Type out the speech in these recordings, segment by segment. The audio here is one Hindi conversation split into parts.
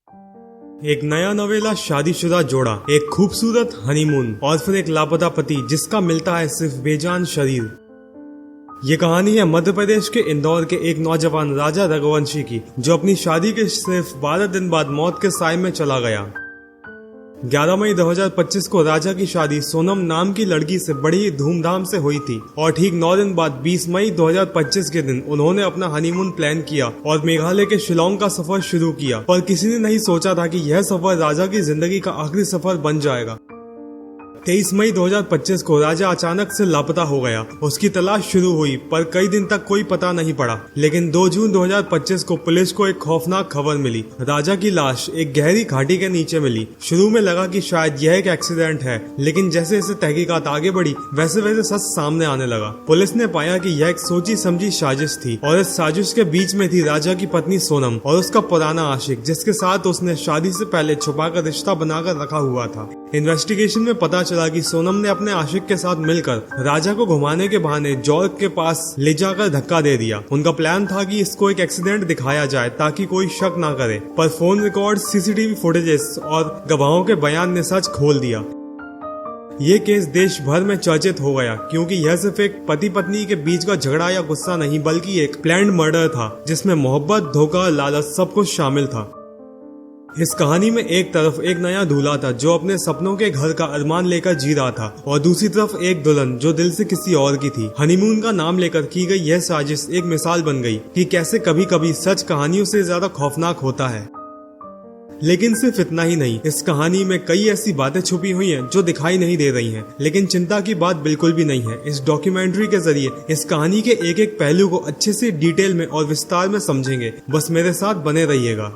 एक नया नवेला, शादीशुदा जोड़ा, एक खूबसूरत हनीमून और फिर एक लापता पति जिसका मिलता है सिर्फ बेजान शरीर। ये कहानी है मध्य प्रदेश के इंदौर के एक नौजवान राजा रघुवंशी की, जो अपनी शादी के सिर्फ 12 दिन बाद मौत के साए में चला गया। 11 मई 2025 को राजा की शादी सोनम नाम की लड़की से बड़ी धूमधाम से हुई थी और ठीक 9 दिन बाद 20 मई 2025 के दिन उन्होंने अपना हनीमून प्लान किया और मेघालय के शिलोंग का सफर शुरू किया। पर किसी ने नहीं सोचा था कि यह सफर राजा की जिंदगी का आखिरी सफर बन जाएगा। 23 मई 2025 को राजा अचानक से लापता हो गया। उसकी तलाश शुरू हुई पर कई दिन तक कोई पता नहीं पड़ा। लेकिन 2 जून 2025 को पुलिस को एक खौफनाक खबर मिली। राजा की लाश एक गहरी घाटी के नीचे मिली। शुरू में लगा कि शायद यह एक एक्सीडेंट है, लेकिन जैसे जैसे तहकीकात आगे बढ़ी वैसे वैसे सच सामने आने लगा। पुलिस ने पाया कि यह एक सोची समझी साजिश थी और इस साजिश के बीच में थी राजा की पत्नी सोनम और उसका पुराना आशिक, जिसके साथ उसने शादी से पहले छुपाकर रिश्ता बनाकर रखा हुआ था। इन्वेस्टिगेशन में पता चला कि सोनम ने अपने आशिक के साथ मिलकर राजा को घुमाने के बहाने जॉर्ग के पास ले जाकर धक्का दे दिया। उनका प्लान था कि इसको एक एक्सीडेंट दिखाया जाए ताकि कोई शक ना करे, पर फोन रिकॉर्ड, सीसीटीवी फुटेजेस और गवाहों के बयान ने सच खोल दिया। ये केस देश भर में चर्चित हो गया क्योंकि यह सिर्फ एक पति पत्नी के बीच का झगड़ा या गुस्सा नहीं, बल्कि एक प्लान्ड मर्डर था जिसमें मोहब्बत, धोखा, लालच सब कुछ शामिल था। इस कहानी में एक तरफ एक नया दूल्हा था जो अपने सपनों के घर का अरमान लेकर जी रहा था और दूसरी तरफ एक दुल्हन जो दिल से किसी और की थी। हनीमून का नाम लेकर की गई यह साजिश एक मिसाल बन गई कि कैसे कभी कभी सच कहानियों से ज्यादा खौफनाक होता है। लेकिन सिर्फ इतना ही नहीं, इस कहानी में कई ऐसी बातें छुपी हुई हैं जो दिखाई नहीं दे रही हैं। लेकिन चिंता की बात बिल्कुल भी नहीं है। इस डॉक्यूमेंट्री के जरिए इस कहानी के एक एक पहलू को अच्छे से डिटेल में और विस्तार में समझेंगे। बस मेरे साथ बने रहिएगा।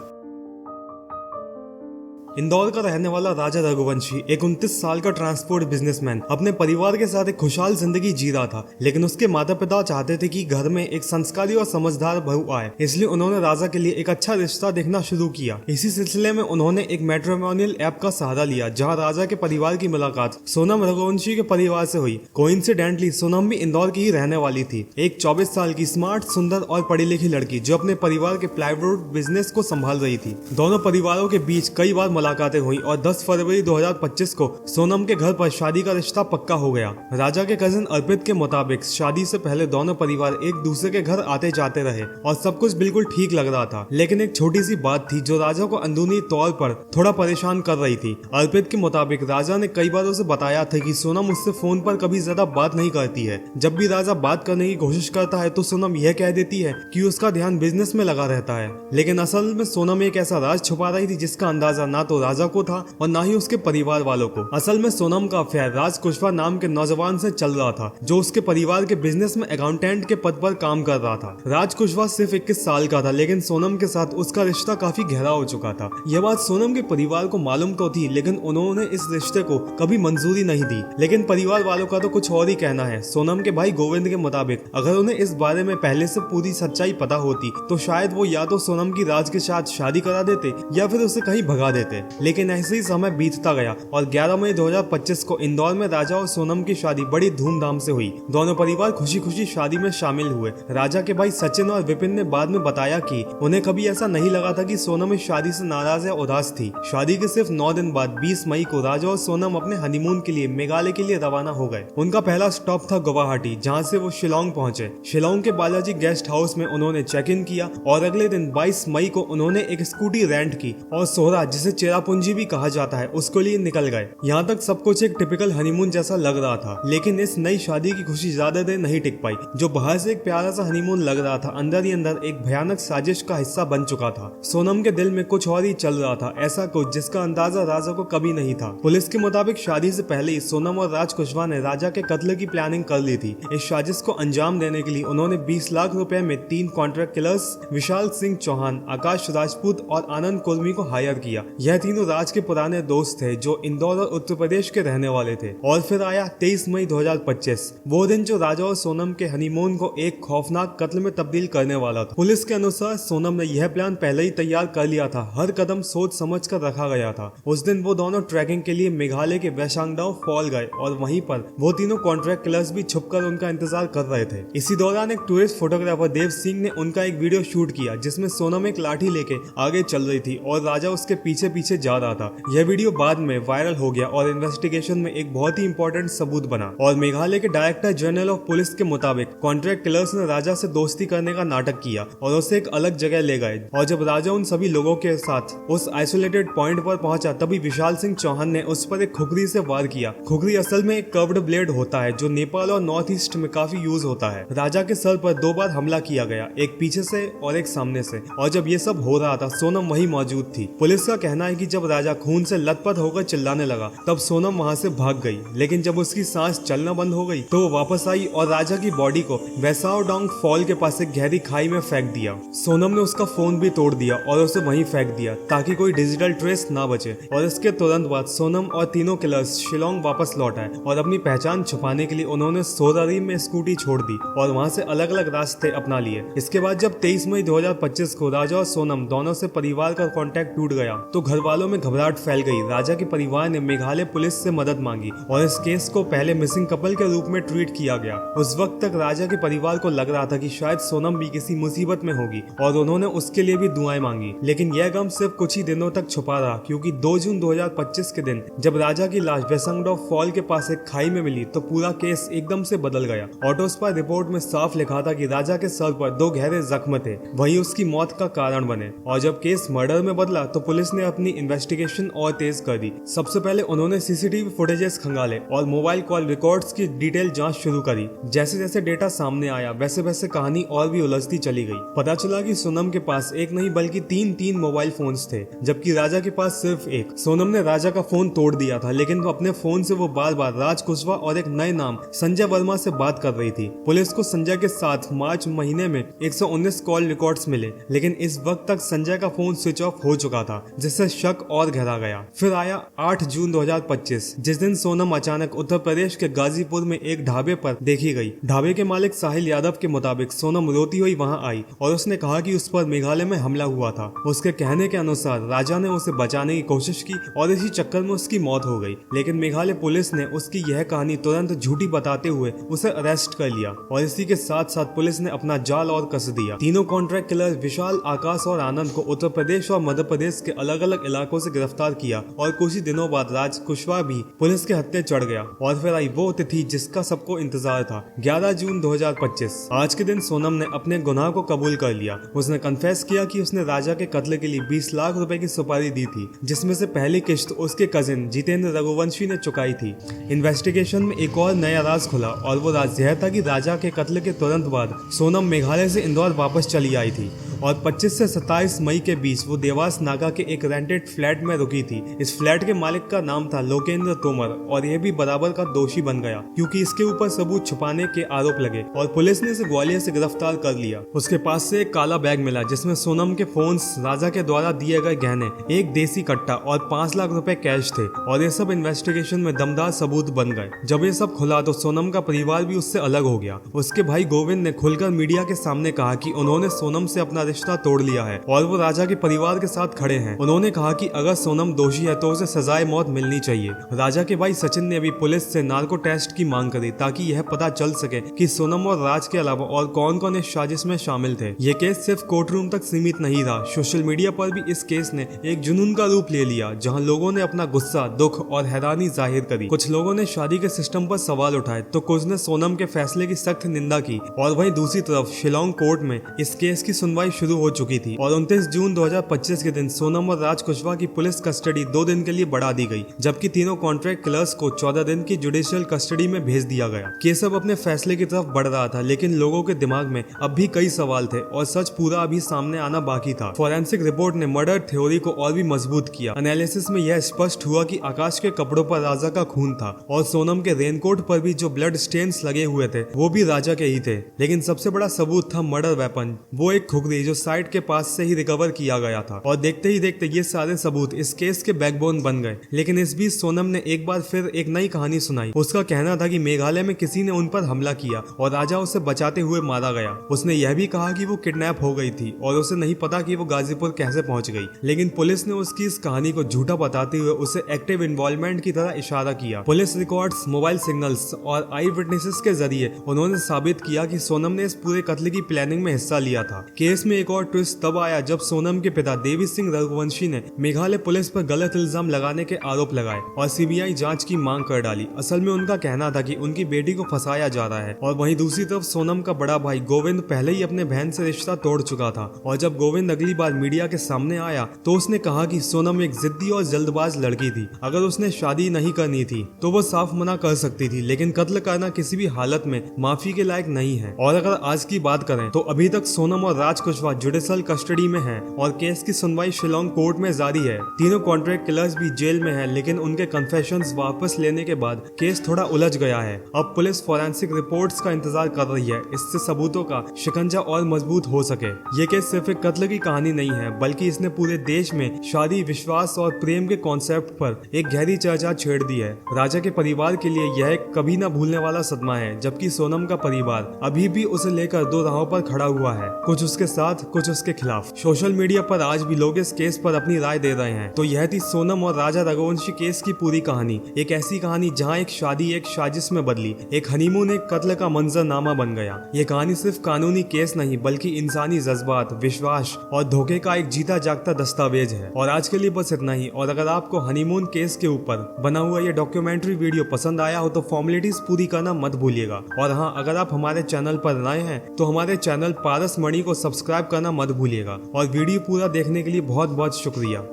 इंदौर का रहने वाला राजा रघुवंशी एक 29 साल का ट्रांसपोर्ट बिजनेसमैन अपने परिवार के साथ एक खुशहाल जिंदगी जी रहा था। लेकिन उसके माता पिता चाहते थे कि घर में एक संस्कारी और समझदार बहू आए, इसलिए उन्होंने राजा के लिए एक अच्छा रिश्ता देखना शुरू किया। इसी सिलसिले में उन्होंने एक मैट्रिमोनियल ऐप का सहारा लिया, जहां राजा के परिवार की मुलाकात सोनम रघुवंशी के परिवार से हुई। कोइंसिडेंटली सोनम भी इंदौर की ही रहने वाली थी, एक 24 साल की स्मार्ट, सुंदर और पढ़ी लिखी लड़की जो अपने परिवार के प्लाईवुड बिजनेस को संभाल रही थी। दोनों परिवारों के बीच कई बार मुलाकातें हुई और 10 फरवरी 2025 को सोनम के घर पर शादी का रिश्ता पक्का हो गया। राजा के कजिन अर्पित के मुताबिक शादी से पहले दोनों परिवार एक दूसरे के घर आते जाते रहे और सब कुछ बिल्कुल ठीक लग रहा था। लेकिन एक छोटी सी बात थी जो राजा को अंदरूनी तौर पर थोड़ा परेशान कर रही थी। अर्पित के मुताबिक राजा ने कई बार उसे बताया था कि सोनम उससे फोन पर कभी ज्यादा बात नहीं करती है। जब भी राजा बात करने की कोशिश करता है तो सोनम यह कह देती है कि उसका ध्यान बिजनेस में लगा रहता है। लेकिन असल में सोनम एक ऐसा राज छुपा रही थी जिसका अंदाजा ना तो राजा को था और ना ही उसके परिवार वालों को। असल में सोनम का अफेयर राज कुशवाहा नाम के नौजवान से चल रहा था जो उसके परिवार के बिजनेस में अकाउंटेंट के पद पर काम कर रहा था। राज कुशवाहा सिर्फ 21 साल का था, लेकिन सोनम के साथ उसका रिश्ता काफी गहरा हो चुका था। यह बात सोनम के परिवार को मालूम तो थी, लेकिन उन्होंने इस रिश्ते को कभी मंजूरी नहीं दी। लेकिन परिवार वालों का तो कुछ और ही कहना है। सोनम के भाई गोविंद के मुताबिक अगर उन्हें इस बारे में पहले से पूरी सच्चाई पता होती तो शायद वो या तो सोनम की राज के साथ शादी करा देते या फिर उसे कहीं भगा देते। लेकिन ऐसे ही समय बीतता गया और 11 मई 2025 को इंदौर में राजा और सोनम की शादी बड़ी धूमधाम से हुई। दोनों परिवार खुशी खुशी शादी में शामिल हुए। राजा के भाई सचिन और विपिन ने बाद में बताया कि उन्हें कभी ऐसा नहीं लगा था कि सोनम इस शादी से नाराज या उदास थी। शादी के सिर्फ 9 दिन बाद 20 मई को राजा और सोनम अपने हनीमून के लिए मेघालय के लिए रवाना हो गए। उनका पहला स्टॉप था गुवाहाटी, जहाँ से वो शिलोंग पहुंचे। शिलोंग के बालाजी गेस्ट हाउस में उन्होंने चेक इन किया और अगले दिन 22 मई को उन्होंने एक स्कूटी रेंट की और सोहरा, जिसे चेरापूंजी भी कहा जाता है, उसके लिए निकल गए। यहाँ तक सब कुछ एक टिपिकल हनीमून जैसा लग रहा था। लेकिन इस नई शादी की खुशी ज्यादा देर नहीं टिक पाई। जो बाहर से एक प्यारा सा हनीमून लग रहा था, अंदर ही अंदर एक भयानक साजिश का हिस्सा बन चुका था। सोनम के दिल में कुछ और ही चल रहा था, ऐसा कुछ जिसका अंदाजा राजा को कभी नहीं था। पुलिस के मुताबिक शादी से पहले ही सोनम और राज कुशवाहा ने राजा के कत्ल की प्लानिंग कर ली थी। इस साजिश को अंजाम देने के लिए उन्होंने 20 लाख रुपए में 3 कॉन्ट्रैक्ट किलर्स विशाल सिंह चौहान, आकाश राजपूत और आनंद कुर्मी को हायर किया। यह यह तीनों राज के पुराने दोस्त थे जो इंदौर और उत्तर प्रदेश के रहने वाले थे। और फिर आया 23 मई 2025, वो दिन जो राजा और सोनम के हनीमून को एक खौफनाक कत्ल में तब्दील करने वाला था। पुलिस के अनुसार सोनम ने यह प्लान पहले ही तैयार कर लिया था, हर कदम सोच समझ कर रखा गया था। उस दिन वो दोनों ट्रैकिंग के लिए मेघालय के वैशांगडाओ फॉल गए और वहीं पर वो तीनों कॉन्ट्रैक्ट किलर्स भी छुपकर उनका इंतजार कर रहे थे। इसी दौरान एक टूरिस्ट फोटोग्राफर देव सिंह ने उनका एक वीडियो शूट किया जिसमें सोनम एक लाठी लेके आगे चल रही थी और राजा उसके पीछे पीछे जा रहा था। यह वीडियो बाद में वायरल हो गया और इन्वेस्टिगेशन में एक बहुत ही इंपॉर्टेंट सबूत बना। और मेघालय के डायरेक्टर जनरल ऑफ पुलिस के मुताबिक कॉन्ट्रैक्ट किलर्स ने राजा से दोस्ती करने का नाटक किया और उसे एक अलग जगह ले गए। और जब राजा उन सभी लोगों के साथ उस आइसोलेटेड पॉइंट पर पहुंचा तभी विशाल सिंह चौहान ने उस पर एक खुखरी से वार किया। खुखरी असल में एक कर्व्ड ब्लेड होता है जो नेपाल और नॉर्थ ईस्ट में काफी यूज होता है। राजा के सर पर 2 बार हमला किया गया, एक पीछे से और एक सामने से। और जब ये सब हो रहा था सोनम वही मौजूद थी। पुलिस का कहना है कि जब राजा खून से लथपथ होकर चिल्लाने लगा तब सोनम वहां से भाग गई, लेकिन जब उसकी सांस चलना बंद हो गई तो वो वापस आई और राजा की बॉडी को वैसाओडांग फॉल के पास एक गहरी खाई में फेंक दिया। सोनम ने उसका फोन भी तोड़ दिया और उसे वहीं फेंक दिया ताकि कोई डिजिटल ट्रेस ना बचे। और इसके तुरंत बाद सोनम और तीनों किलर्स शिलोंग वापस लौट आए और अपनी पहचान छुपाने के लिए उन्होंने सोरारी में स्कूटी छोड़ दी और वहां से अलग अलग रास्ते अपना लिए। इसके बाद जब 23 मई 2025 को राजा और सोनम दोनों से परिवार का कांटेक्ट टूट गया तो घर वालों में घबराहट फैल गई। राजा के परिवार ने मेघालय पुलिस से मदद मांगी और इस केस को पहले मिसिंग कपल के रूप में ट्रीट किया गया। उस वक्त तक राजा के परिवार को लग रहा था कि शायद सोनम भी किसी मुसीबत में होगी और उन्होंने उसके लिए भी दुआएं मांगी। लेकिन यह गम सिर्फ कुछ ही दिनों तक छुपा रहा, क्योंकि 2 जून 2025 के दिन जब राजा की लाश वेसांगडाओ फॉल के पास एक खाई में मिली तो पूरा केस एकदम से बदल गया। ऑटोस्पाई रिपोर्ट में साफ लिखा था कि राजा के सर पर 2 गहरे जख्म थे, वही उसकी मौत का कारण बने। और जब केस मर्डर में बदला तो पुलिस ने अपनी इन्वेस्टिगेशन और तेज कर दी। सबसे पहले उन्होंने सीसीटीवी फुटेजेस खंगाले और मोबाइल कॉल रिकॉर्ड्स की डिटेल जांच शुरू करी। जैसे जैसे डेटा सामने आया वैसे वैसे कहानी और भी उलझती चली गई। पता चला कि सोनम के पास एक नहीं बल्कि 3 मोबाइल फोन्स थे, जबकि राजा के पास सिर्फ एक। सोनम ने राजा का फोन तोड़ दिया था, लेकिन अपने फोन से वो बार बार राज कुशवाहा और एक नए नाम संजय वर्मा से बात कर रही थी। पुलिस को संजय के साथ मार्च महीने में 119 कॉल रिकॉर्ड्स मिले, लेकिन इस वक्त तक संजय का फोन स्विच ऑफ हो चुका था, जिससे शक और गहरा गया। फिर आया 8 जून 2025, जिस दिन सोनम अचानक उत्तर प्रदेश के गाजीपुर में एक ढाबे पर देखी गई। ढाबे के मालिक साहिल यादव के मुताबिक सोनम रोती हुई वहां आई और उसने कहा कि उस पर मेघालय में हमला हुआ था। उसके कहने के अनुसार राजा ने उसे बचाने की कोशिश की और इसी चक्कर में उसकी मौत हो गई। लेकिन मेघालय पुलिस ने उसकी यह कहानी तुरंत झूठी बताते हुए उसे अरेस्ट कर लिया और इसी के साथ साथ पुलिस ने अपना जाल और कस दिया। तीनों कॉन्ट्रैक्ट किलर विशाल, आकाश और आनंद को उत्तर प्रदेश और मध्य प्रदेश के अलग अलग इलाकों से गिरफ्तार किया और कुछ ही दिनों बाद राज कुशवाहा भी पुलिस के हत्थे चढ़ गया। और फिर आई वो तिथि जिसका सबको इंतजार था, 11 जून 2025। आज के दिन सोनम ने अपने गुनाह को कबूल कर लिया। उसने कन्फेस किया कि उसने राजा के कत्ल के लिए 20 लाख रुपए की सुपारी दी थी, जिसमें से पहली किश्त उसके कजिन जितेंद्र रघुवंशी ने चुकाई थी। इन्वेस्टिगेशन में एक और नया राज खुला और वो राज यह था कि राजा के कत्ल के तुरंत बाद सोनम मेघालय से इंदौर वापस चली आई थी और 25 से 27 मई के बीच वो देवास नागा के एक रेंटेड फ्लैट में रुकी थी। इस फ्लैट के मालिक का नाम था लोकेंद्र तोमर और यह भी बराबर का दोषी बन गया, क्योंकि इसके ऊपर सबूत छुपाने के आरोप लगे और पुलिस ने इसे ग्वालियर से गिरफ्तार कर लिया। उसके पास से एक काला बैग मिला जिसमें सोनम के फोन्स, राजा के द्वारा दिए गए गहने, एक देसी कट्टा और 5 लाख रुपए कैश थे और ये सब इन्वेस्टिगेशन में दमदार सबूत बन गए। जब ये सब खुला तो सोनम का परिवार भी उससे अलग हो गया। उसके भाई गोविंद ने खुलकर मीडिया के सामने कहा कि उन्होंने सोनम से अपना रिश्ता तोड़ लिया है और वो राजा के परिवार के साथ खड़े हैं। उन्होंने कहा कि अगर सोनम दोषी है तो उसे सजाए मौत मिलनी चाहिए। राजा के भाई सचिन ने भी पुलिस से नार्को टेस्ट की मांग करी ताकि यह पता चल सके कि सोनम और राज के अलावा और कौन कौन इस साजिश में शामिल थे। ये केस सिर्फ कोर्ट रूम तक सीमित नहीं रहा, सोशल मीडिया पर भी इस केस ने एक जुनून का रूप ले लिया, जहां लोगों ने अपना गुस्सा, दुख और हैरानी जाहिर करी। कुछ लोगों ने शादी के सिस्टम पर सवाल उठाए तो कुछ ने सोनम के फैसले की सख्त निंदा की और वहीं दूसरी तरफ शिलोंग कोर्ट में इस केस की सुनवाई शुरू हो चुकी थी और 29 जून 2025 के दिन सोनम और राज कुशवाहा की पुलिस कस्टडी 2 दिन के लिए बढ़ा दी गई, जबकि तीनों कॉन्ट्रैक्ट किलर्स को 14 दिन की जुडिशियल कस्टडी में भेज दिया गया। केस अब अपने फैसले की तरफ बढ़ रहा था, लेकिन लोगों के दिमाग में अब भी कई सवाल थे और सच पूरा अभी सामने आना बाकी था। फोरेंसिक रिपोर्ट ने मर्डर थ्योरी को और भी मजबूत किया। एनालिसिस में यह स्पष्ट हुआ कि आकाश के कपड़ों पर राजा का खून था और सोनम के रेनकोट पर भी जो ब्लड स्टेन्स लगे हुए थे वो भी राजा के ही थे। लेकिन सबसे बड़ा सबूत था मर्डर वेपन, वो एक खुखरी जो साइट के पास से ही रिकवर किया गया था और देखते ही देखते ये सारे सबूत इस केस के बैकबोन बन गए। लेकिन इस बीच सोनम ने एक बार फिर एक नई कहानी सुनाई। उसका कहना था कि मेघालय में किसी ने उन पर हमला किया और राजा उसे बचाते हुए मारा गया। उसने यह भी कहा कि वो किडनैप हो गई थी और उसे नहीं पता कि वो गाजीपुर कैसे पहुंच गई। लेकिन पुलिस ने उसकी इस कहानी को झूठा बताते हुए उसे एक्टिव इन्वॉल्वमेंट की तरह इशारा किया। पुलिस रिकॉर्ड्स, मोबाइल सिग्नल्स और आई विटनेसेस के जरिए उन्होंने साबित किया कि सोनम ने इस पूरे कत्ल की प्लानिंग में हिस्सा लिया था। केस में एक और ट्विस्ट तब आया जब सोनम के पिता देवी सिंह रघुवंशी ने मेघालय पुलिस पर गलत इल्जाम लगाने के आरोप लगाए और सीबीआई जांच की मांग कर डाली। असल में उनका कहना था कि उनकी बेटी को फंसाया जा रहा है। और वहीं दूसरी तरफ सोनम का बड़ा भाई गोविंद पहले ही अपने बहन से रिश्ता तोड़ चुका था और जब गोविंद अगली बार मीडिया के सामने आया तो उसने कहा कि सोनम एक जिद्दी और जल्दबाज लड़की थी। अगर उसने शादी नहीं करनी थी तो वो साफ मना कर सकती थी, लेकिन कत्ल करना किसी भी हालत में माफी के लायक नहीं है। और अगर आज की बात करें तो अभी तक सोनम और राज कुशवाहा जुडिशियल कस्टडी में हैं और केस की सुनवाई शिलोंग कोर्ट में जारी है। तीनों कॉन्ट्रैक्ट किलर्स भी जेल में हैं, लेकिन उनके कन्फेशंस वापस लेने के बाद केस थोड़ा उलझ गया है। अब पुलिस फॉरेंसिक रिपोर्ट्स का इंतजार कर रही है, इससे सबूतों का शिकंजा और मजबूत हो सके। ये केस सिर्फ एक कत्ल की कहानी नहीं है, बल्कि इसने पूरे देश में शादी, विश्वास और प्रेम के कॉन्सेप्ट पर एक गहरी चर्चा छेड़ दी है। राजा के परिवार के लिए यह एक कभी न भूलने वाला सदमा है, जबकि सोनम का परिवार अभी भी उसे लेकर दो राहों पर खड़ा हुआ है, कुछ उसके साथ, कुछ उसके खिलाफ। सोशल मीडिया पर आज भी लोग इस केस पर अपनी राय दे रहे हैं। तो यह थी सोनम और राजा रघुवंशी केस की पूरी कहानी। एक ऐसी कहानी जहां एक शादी एक साजिश में बदली, एक हनीमून एक कत्ल का मंजरनामा बन गया। ये कहानी सिर्फ कानूनी केस नहीं, बल्कि इंसानी जज्बात, विश्वास और धोखे का एक जीता जागता दस्तावेज है। और आज के लिए बस इतना ही। और अगर आपको हनीमून केस के ऊपर बना हुआ ये डॉक्यूमेंट्री वीडियो पसंद आया हो तो फॉर्मेलिटीज पूरी करना मत भूलिएगा। और हाँ, अगर आप हमारे चैनल पर नए हैं तो हमारे चैनल पारस मणि को सब्सक्राइब करना मत भूलिएगा। और वीडियो पूरा देखने के लिए बहुत बहुत शुक्रिया।